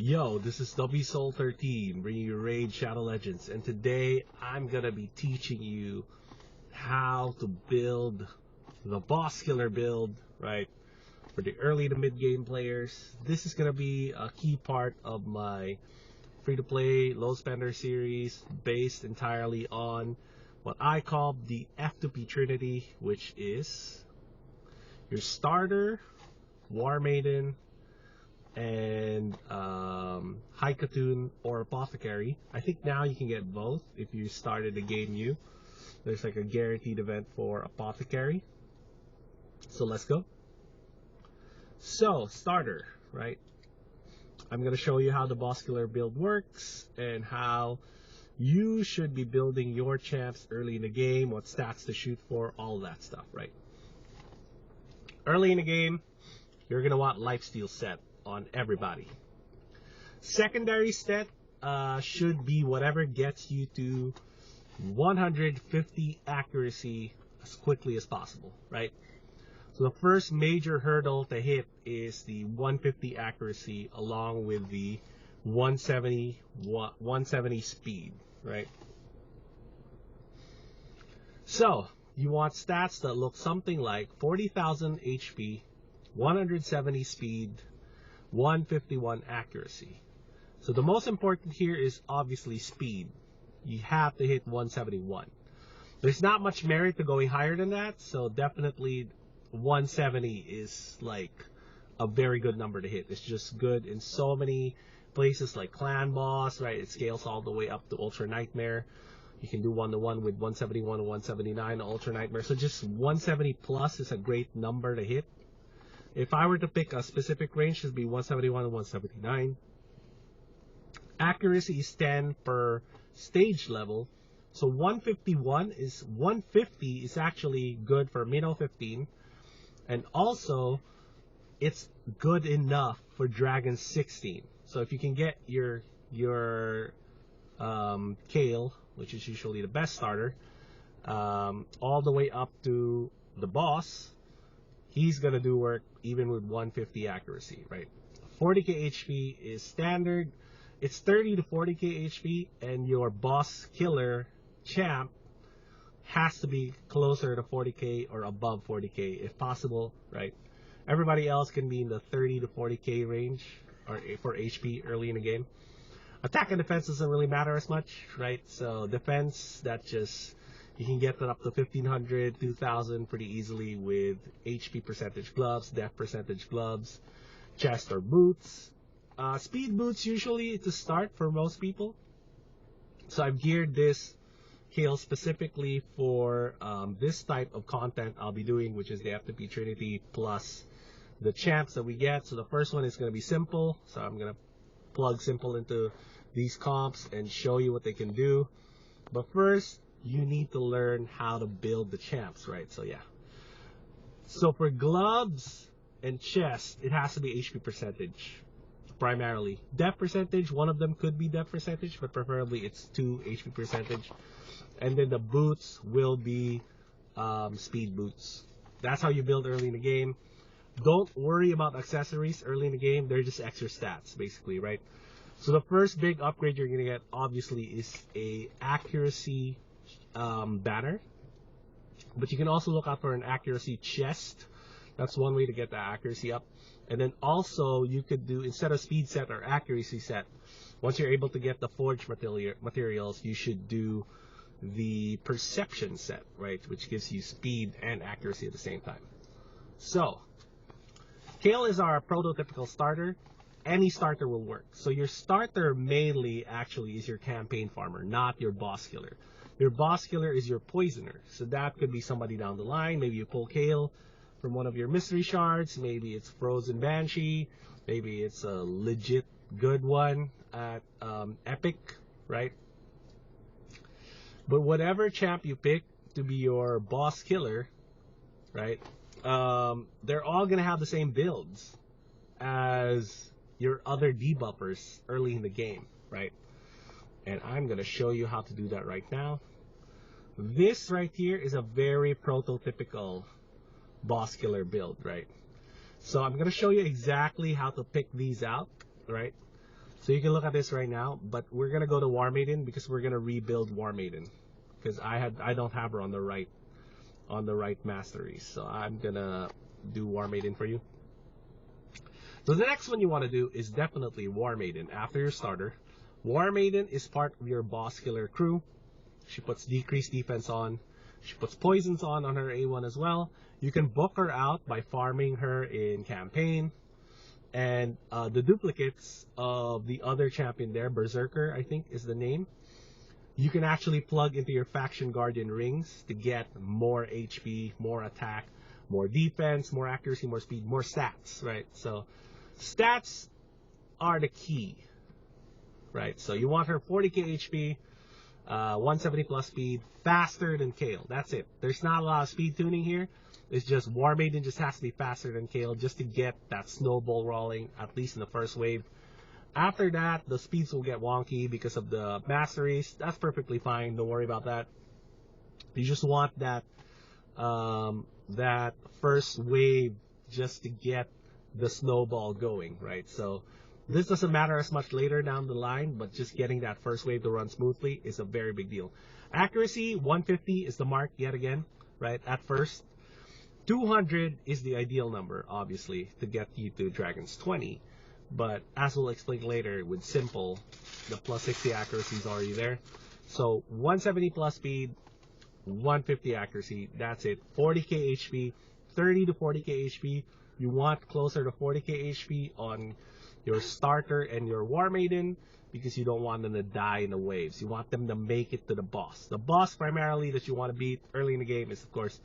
Yo, this is WSoul13 bringing you Raid Shadow Legends, and today I'm gonna be teaching you how to build the boss killer build, right? For the early to mid game players. This is gonna be a key part of my free-to-play low spender series based entirely on what I call the F2P Trinity, which is your starter, War Maiden, and High Katoon or Apothecary. I think now you can get both if you started the game new. There's like a guaranteed event for Apothecary. So let's go. So starter, right? I'm gonna show you how the boss killer build works and how you should be building your champs early in the game, what stats to shoot for, all that stuff, right? Early in the game, you're gonna want lifesteal set on everybody. Secondary set should be whatever gets you to 150 accuracy as quickly as possible, right? So the first major hurdle to hit is the 150 accuracy along with the 170 speed, right? So you want stats that look something like 40,000 HP, 170 speed, 151 accuracy. So the most important here is obviously speed. You have to hit 171. There's not much merit to going higher than that, so definitely 170 is like a very good number to hit. It's just good in so many places like Clan Boss, right? It scales all the way up to Ultra Nightmare. You can do 1-to-1 with 171 and 179 Ultra Nightmare. So just 170 plus is a great number to hit. If I were to pick a specific range, it should be 171 and 179. Accuracy is 10 per stage level. So 150 is actually good for Minnow 15. And also, it's good enough for Dragon 16. So if you can get your Kale, which is usually the best starter, all the way up to the boss, he's gonna do work even with 150 accuracy, right? 40k HP is standard. It's 30 to 40k HP, and your boss killer champ has to be closer to 40k or above 40k if possible, right? Everybody else can be in the 30 to 40k range or for HP early in the game. Attack and defense doesn't really matter as much, right? So defense, that just, you can get that up to 1500, 2000 pretty easily with HP percentage gloves, def percentage gloves, chest or boots. Speed boots usually to start for most people. So I've geared this Kale specifically for this type of content I'll be doing, which is the F2P Trinity plus the champs that we get. So the first one is going to be simple. So I'm going to plug simple into these comps and show you what they can do. But first, you need to learn how to build the champs, right? So yeah. So for gloves and chest, it has to be HP percentage primarily. Def percentage, one of them could be def percentage, but preferably it's 2 HP percentage. And then the boots will be speed boots. That's how you build early in the game. Don't worry about accessories early in the game. They're just extra stats, basically, right? So the first big upgrade you're going to get, obviously, is a accuracy banner. But you can also look out for an accuracy chest. That's one way to get the accuracy up. And then also, you could do, instead of speed set or accuracy set, once you're able to get the forged materials, you should do the perception set, right? Which gives you speed and accuracy at the same time. So, Kale is our prototypical starter. Any starter will work. So your starter mainly actually is your campaign farmer, not your boss killer. Your boss killer is your poisoner. So that could be somebody down the line. Maybe you pull Kale from one of your mystery shards. Maybe it's Frozen Banshee. Maybe it's a legit good one at Epic, right? But whatever champ you pick to be your boss killer, right? They're all gonna have the same builds as your other debuffers early in the game, right? And I'm gonna show you how to do that right now. This right here is a very prototypical boss killer build, right? So I'm gonna show you exactly how to pick these out, right? So you can look at this right now, but we're gonna go to War Maiden because we're gonna rebuild War Maiden because I don't have her on the right masteries. So I'm gonna do War Maiden for you. So the next one you want to do is definitely War Maiden after your starter. War Maiden is part of your boss killer crew. She puts decreased defense on. She puts poisons on her A1 as well. You can book her out by farming her in campaign. And the duplicates of the other champion there, Berserker, I think is the name, you can actually plug into your Faction Guardian rings to get more HP, more attack, more defense, more accuracy, more speed, more stats, right? So stats are the key, right? So you want her 40k HP, 170 plus speed, faster than Kale. That's it. There's not a lot of speed tuning here. It's just War Maiden just has to be faster than Kale just to get that snowball rolling, at least in the first wave. After that, the speeds will get wonky because of the masteries. That's perfectly fine. Don't worry about that. You just want that that first wave just to get the snowball going, right? So this doesn't matter as much later down the line, but just getting that first wave to run smoothly is a very big deal. Accuracy, 150 is the mark yet again, right? At first. 200 is the ideal number, obviously, to get you to Dragon's 20. But as we'll explain later, with Simple, the plus 60 accuracy is already there. So 170 plus speed, 150 accuracy, that's it. 40k HP, 30 to 40k HP. You want closer to 40k HP on your starter and your War Maiden because you don't want them to die in the waves. You want them to make it to the boss. The boss primarily that you want to beat early in the game is, of course,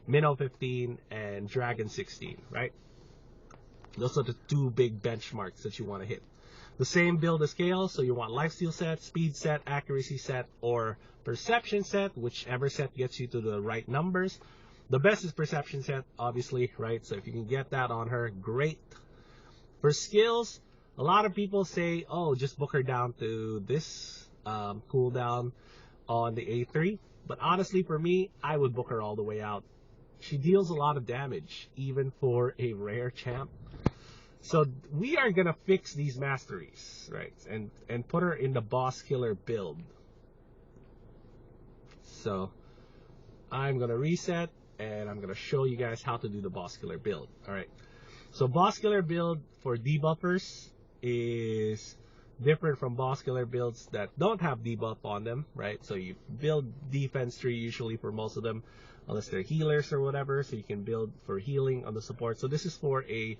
Minnow 15 and Dragon 16, right? Those are the two big benchmarks that you want to hit. The same build as Kale, so you want lifesteal set, speed set, accuracy set, or perception set, whichever set gets you to the right numbers. The best is perception set, obviously, right? So if you can get that on her, great. For skills, a lot of people say, oh, just book her down to this cooldown on the A3. But honestly, for me, I would book her all the way out. She deals a lot of damage, even for a rare champ. So we are going to fix these masteries, right? And put her in the boss killer build. So I'm going to reset, and I'm going to show you guys how to do the boss killer build. All right. So boss killer build for debuffers is different from boss killer builds that don't have debuff on them, right? So you build defense tree usually for most of them, unless they're healers or whatever, so you can build for healing on the support. So this is for a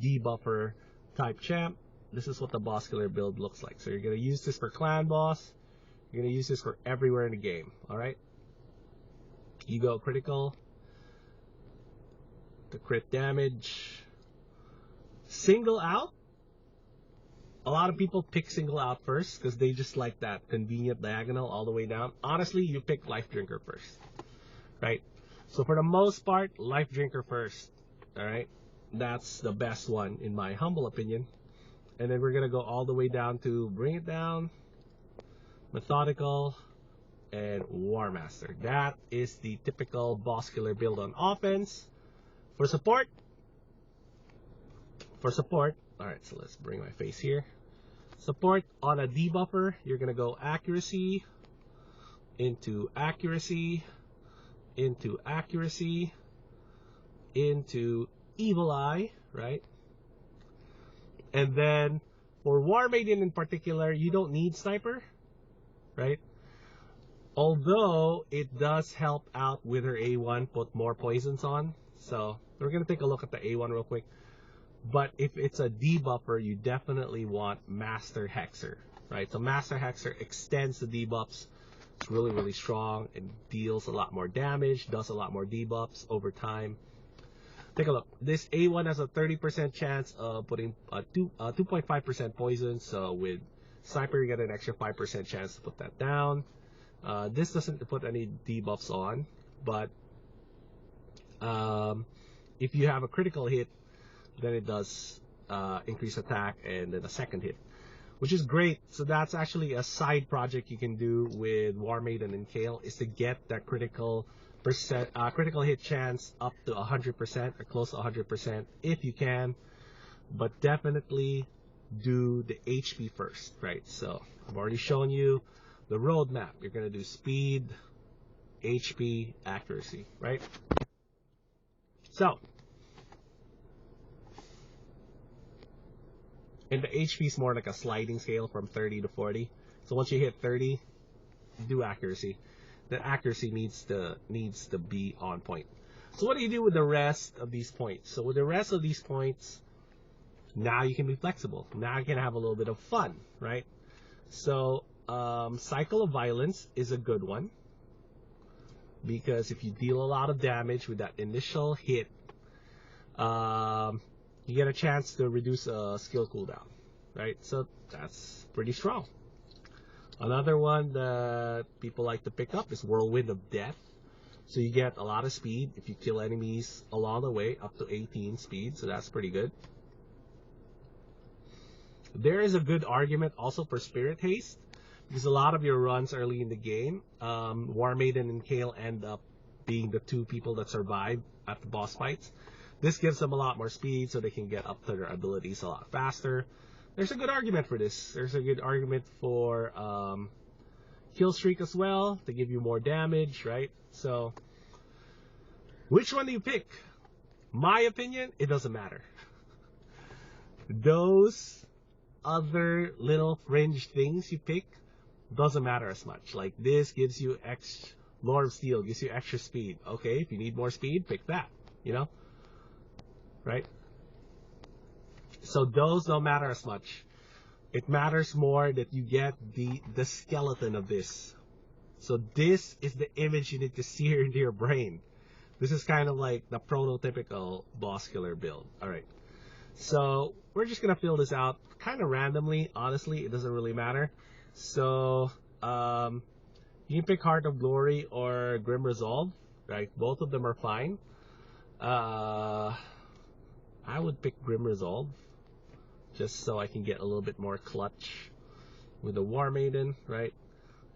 debuffer type champ. This is what the boss killer build looks like. So you're going to use this for clan boss. You're going to use this for everywhere in the game, all right? You go critical, the crit damage, single out. A lot of people pick single out first because they just like that convenient diagonal all the way down. Honestly, you pick Life Drinker first, right? So for the most part, Life Drinker first, all right? That's the best one in my humble opinion. And then we're going to go all the way down to Bring It Down, Methodical, and War Master. That is the typical boss killer build on offense. For support, all right, so let's bring my face here. Support on a debuffer, you're going to go accuracy, into accuracy, into accuracy, into Evil Eye, right? And then for War Maiden in particular, you don't need Sniper, right? Although it does help out with her A1, put more poisons on. So we're going to take a look at the A1 real quick. But if it's a debuffer, you definitely want Master Hexer, right? So Master Hexer extends the debuffs. It's really, really strong and deals a lot more damage, does a lot more debuffs over time. Take a look. This A1 has a 30% chance of putting 2.5% poison. So with Sniper, you get an extra 5% chance to put that down. This doesn't put any debuffs on, but if you have a critical hit, then it does increase attack and then a second hit, which is great. So that's actually a side project you can do with War Maiden and Kale, is to get that critical hit chance up to 100% or close to 100% if you can. But definitely do the HP first, right? So I've already shown you the roadmap. You're going to do speed, HP, accuracy, right? So, and the HP is more like a sliding scale from 30 to 40. So once you hit 30, do accuracy. The accuracy needs to be on point. So what do you do with the rest of these points? So with the rest of these points, now you can be flexible. Now you can have a little bit of fun, right? So Cycle of Violence is a good one, because if you deal a lot of damage with that initial hit, you get a chance to reduce a skill cooldown, right? So that's pretty strong. Another one that people like to pick up is Whirlwind of Death. So you get a lot of speed if you kill enemies along the way, up to 18 speed, so that's pretty good. There is a good argument also for Spirit Haste, because a lot of your runs early in the game, War Maiden and Kale end up being the two people that survive at the boss fights. This gives them a lot more speed, so they can get up to their abilities a lot faster. There's a good argument for this. There's a good argument for Kill Streak as well, to give you more damage, right? So, which one do you pick? My opinion, it doesn't matter. Those other little fringe things you pick doesn't matter as much. Like this gives you Lord of Steel gives you extra speed. Okay, if you need more speed, pick that, you know? Right? So those don't matter as much. It matters more that you get the skeleton of this. So this is the image you need to sear into your brain. This is kind of like the prototypical boss killer build. Alright. So we're just gonna fill this out kind of randomly. Honestly, it doesn't really matter. So you can pick Heart of Glory or Grim Resolve, right? Both of them are fine. I would pick Grim Resolve, just so I can get a little bit more clutch with the War Maiden, right?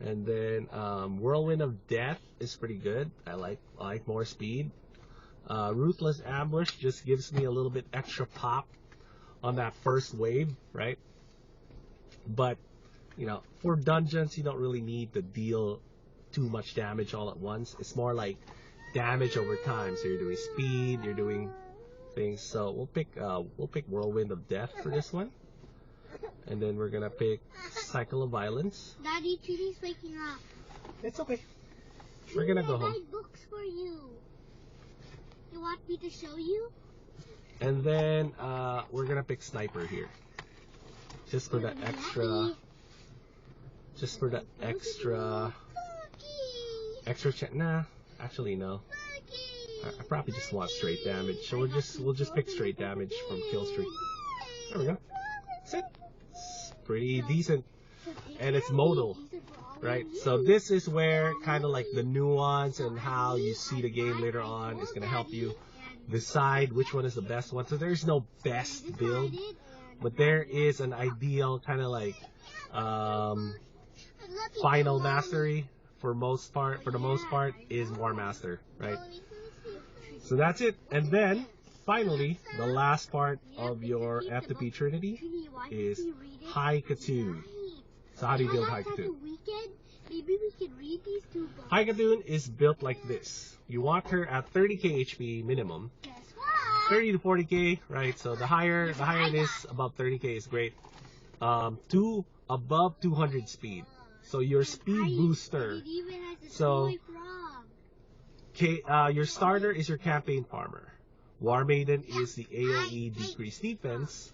And then Whirlwind of Death is pretty good. I like more speed. Ruthless Ambush just gives me a little bit extra pop on that first wave, right? But, you know, for dungeons, you don't really need to deal too much damage all at once. It's more like damage over time. So you're doing speed, you're doing things. So we'll pick Whirlwind of Death for this one. And then we're gonna pick Cycle of Violence. Daddy, Trinity's waking up. It's okay. We're gonna go home. I have books for you. You want me to show you? And then we're gonna pick Sniper here, just for the extra. Just for the extra. Nah, actually no. I probably just want straight damage, so we'll just pick straight damage from Kill Streak. There we go. That's it. It's pretty decent, and it's modal, right? So this is where kind of like the nuance and how you see the game later on is gonna help you decide which one is the best one. So there's no best build, but there is an ideal kind of like final mastery for the most part is War Master, right? So that's it. And then finally, the last part of your F2P Trinity is High Katoon. So how do you build High Katoon? Maybe we can read these two books. High Katoon is built like this. You want her at 30k HP minimum. Guess what? 30 to 40k, right? So the higher it is, above 30k is great. To above 200 speed. So your speed booster. So your starter is your campaign farmer. War Maiden is the AoE decreased defense.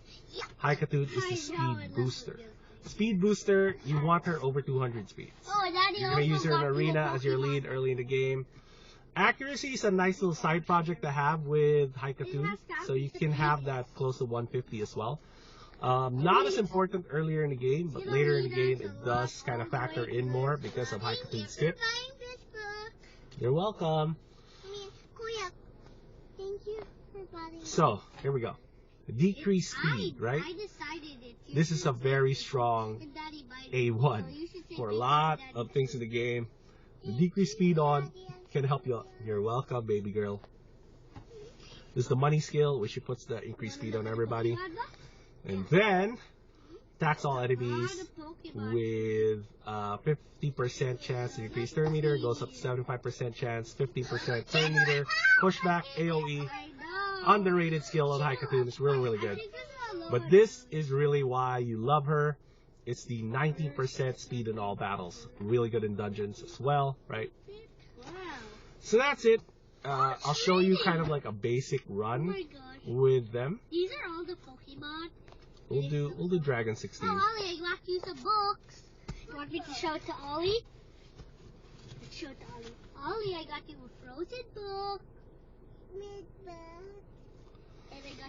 High Katoon is the speed booster. Speed booster, you want her over 200 speeds. You're going to use her in arena as your lead early in the game. Accuracy is a nice little side project to have with High Katoon, so you can have that close to 150 as well. Not as important earlier in the game, but later in the game it does kind of factor in more because of High Katoon's tip. You're welcome. Thank you for buying. So, here we go. Decreased speed, right? This is a very strong A1 for a lot of things in the game. The decreased speed on can help you. You're welcome, baby girl. This is the money skill, which puts the increased speed on everybody. And then, attacks all enemies with 50% chance to increase turn meter, goes up to 75% chance, 50% turn meter, pushback, AoE, underrated skill on Haikatun. It's really, really good. But this is really why you love her. It's the 19% speed in all battles. Really good in dungeons as well, right? So that's it. I'll show you kind of like a basic run with them. These are all the Pokemon. We'll do Dragon 16. Oh, Ollie, I got you some books. You want me to show it to Ollie? Let's show it to Ollie. Ollie, I got you a Frozen book.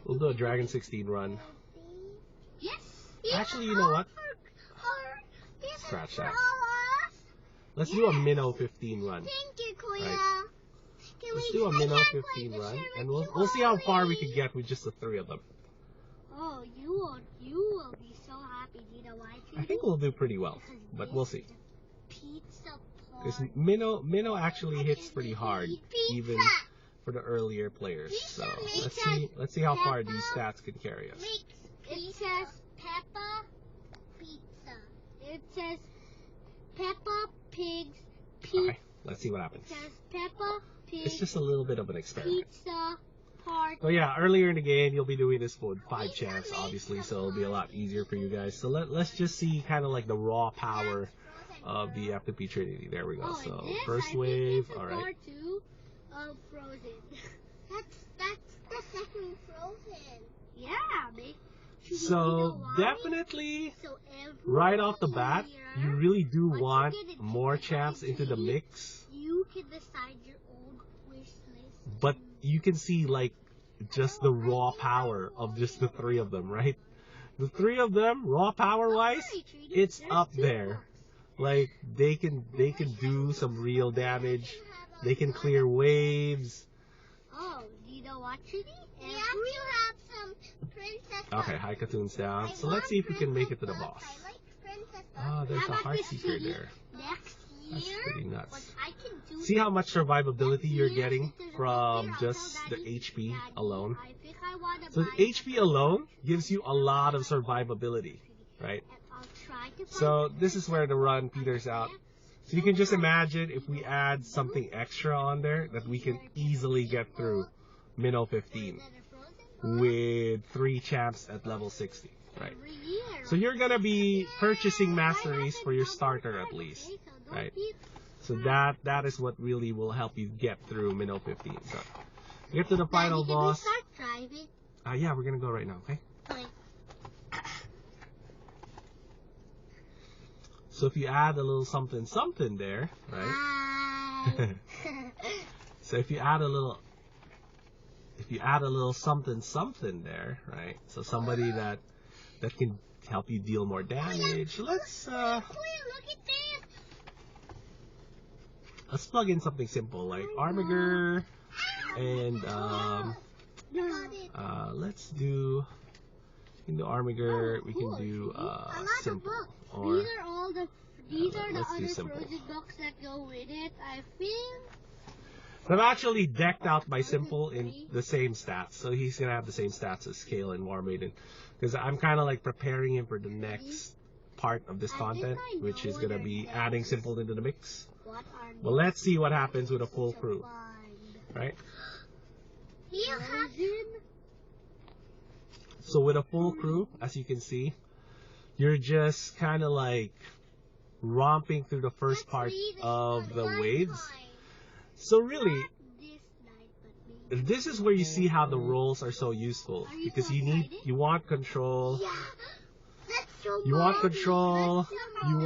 We'll do a Dragon 16 run. Yes. Actually, you know what? Scratch that. Let's do a Minnow 15 run. Thank you, Kuya. Right. Let's do a Minnow 15 run, and we'll see how far we can get with just the 3 of them. Oh, you will be so happy. Do you know why? I think we'll do pretty well, but we'll see. Pizza Because Minnow actually hits pretty hard, even for the earlier players. So let's see how far these stats can carry us. It says Peppa Pizza. It says Peppa Pig's Pizza. Okay, let's see what happens. It says Peppa Pig. It's just a little bit of an experiment. Pizza Party. So yeah, earlier in the game, you'll be doing this with 5 champs, obviously, so it'll be a lot easier for you guys. So let's just see kind of like the raw power of the F2P Trinity. There we go. Oh, So this, first I wave, think all it's a right. part 2 of Frozen. That's the second Frozen. Yeah, mate. So definitely, right off the bat, you really do want more champs into the mix. You can decide your own wish list. But you can see like just the raw power of just the 3 of them, right? The 3 of them, raw power wise, it's up there. Like they can do some real damage. They can clear waves. Oh, do you know what, Trini? We actually have some princess. Okay, Haikatune's down. So let's see if we can make it to the boss. Oh, there's a heart seeker there. Next That's year, pretty nuts. I can do. See how much survivability you're getting from just the HP alone? I think I want to So the HP alone gives you a lot of survivability, right? So this is where the run peters out. So you can just imagine if we add something extra on there that we can easily get through Minnow 15 with 3 champs at level 60, right? So you're gonna be purchasing masteries for your starter at least, right? So that is what really will help you get through Minnow 15. So get to the final boss. Start driving. Yeah, we're gonna go right now, okay? Okay. So if you add a little something there, right? So if you add a little something there, right? So somebody that can help you deal more damage. Let's Look at this. let's plug in something simple like Armiger, and let's do in the Armiger we can do simple, or These are all the the let's do other simple. Frozen books that go with it. I feel. I've actually decked out my simple in the same stats, so he's gonna have the same stats as Kale and Maiden, because I'm kind of like preparing him for the next part of this content, which is gonna be adding simple into the mix. Well, let's see what happens with a full crew, right? So with a full crew, as you can see, you're just kind of like romping through the first part of the waves. So really, this is where you see how the roles are so useful, because you want control, you want control, you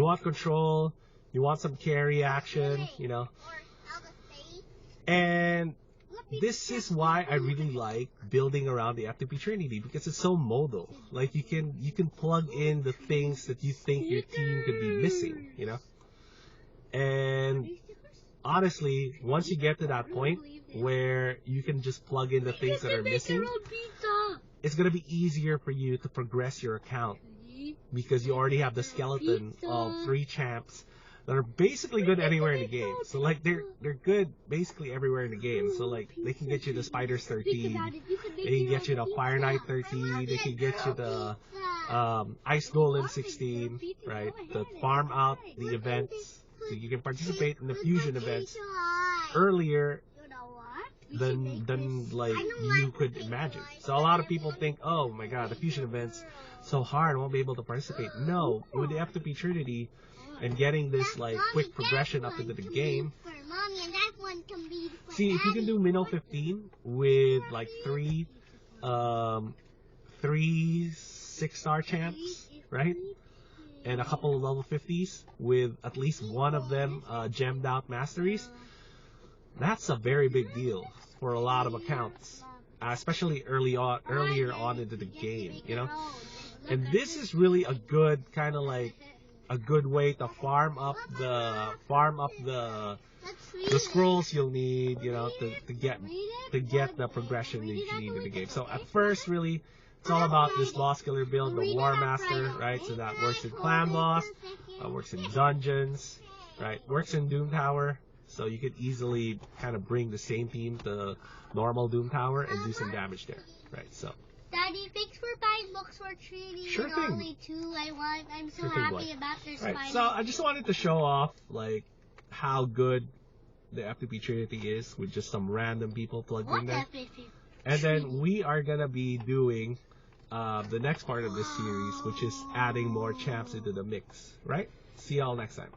want control, you want some carry action, you know. And this is why I really like building around the F2P Trinity, because it's so modal. Like you can plug in the things that you think your team could be missing, you know. And honestly, once you get to that point where you can just plug in the things that are missing, it's gonna be easier for you to progress your account, because you already have the skeleton of 3 champs that are basically good anywhere in the game. So like they're good basically everywhere in the game. So like they can get you the Spiders 13, they can get you the Fire Knight 13, they can get you the Ice Golem 16, right? To farm out the events, so you can participate in the fusion events earlier than like you could imagine. So a lot of people think, oh my god, the fusion events so hard, I won't be able to participate. No, with the F2P Trinity and getting this like quick progression up into the game. See, if you can do minnow 15 with like three 6-star champs, right? And a couple of level 50s with at least one of them gemmed out masteries, that's a very big deal for a lot of accounts, especially earlier on into the game, you know. And this is really a good kind of like a good way to farm up the scrolls you'll need, you know, to get the progression that you need in the game. So at first, really, it's all about this boss killer build, the War Master, right? So that works in Clan Boss, works in dungeons, right? Works in Doom Tower. So you could easily kind of bring the same team to normal Doom Tower and do some damage there, right? So. Daddy, thanks for buying books for Trinity. Sure thing. Only 2 I want. I'm so Sure thing, happy boy. about this. Right, so I just wanted to show off like how good the F2P Trinity is with just some random people plugged in there. And then we are gonna be doing the next part of this series, which is adding more champs into the mix. Right? See y'all next time.